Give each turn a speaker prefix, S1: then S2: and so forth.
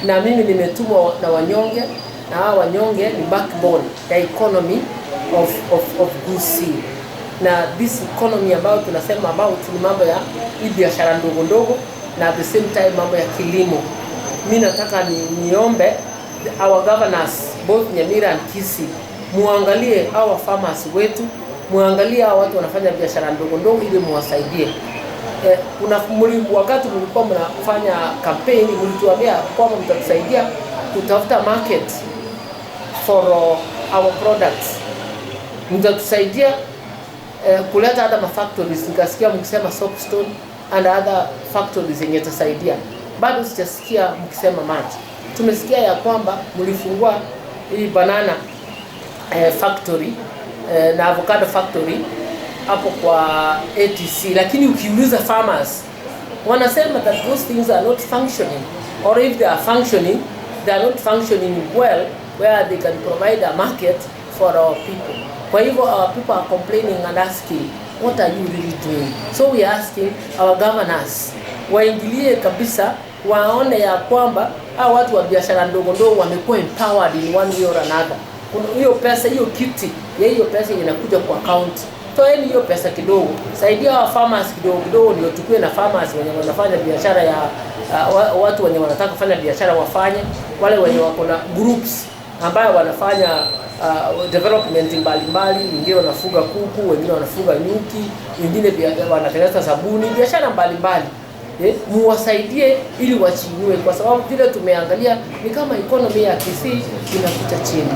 S1: na mimi nimetumwa na wanyonge, na hawa wanyonge ni backbone ya economy of KISII. Na this economy ambayo tunasema about ni mambo ya biashara ndogo ndogo na at the same time mambo ya kilimo. Mimi nataka niombe our governors both Nyamira and KISII muangalie our farmers wetu, muangalie hao watu wanafanya biashara ndogo ndogo ili muwasaidie. Kuna wakati mlikuwa mnafanya campaign, mlituambia kwamba mtatusaidia kutafuta market for our products, mtatusaidia kuleta hata factories. Nikasikia mkisema soapstone and other factories zenye tasaidia. Bado sijasikia mkisema maji. Tumesikia ya kwamba mlifungua hii banana factory na avocado factory hapo kwa ATC, lakini ukiuliza farmers wanasema that those things are not functioning, or if they are functioning, they are not functioning well where they can provide a market for our people. Kwa hivyo our people are complaining and asking, what are you really doing? So we are asking our governors waingilie kabisa, waone ya kwamba hao watu wa biashara ndogo ndogo wamekuwa empowered in one way or another. Kuna hiyo pesa, hiyo kiti ya hiyo pesa inakuja kwa account. Toeni hiyo pesa kidogo, saidia wa farmers kidogo ndio tukue na farmers wenye wanafanya biashara ya watu wenye wanataka kufanya biashara wafanye, wale wenye wako na groups ambao wanafanya development mbalimbali, wengine wanafuga kuku, wengine wanafuga nyuki, wengine wanatengeneza sabuni, biashara mbalimbali. Muwasaidie ili wachinue, kwa sababu vile tumeangalia ni kama economy ya KISII inakuja chini.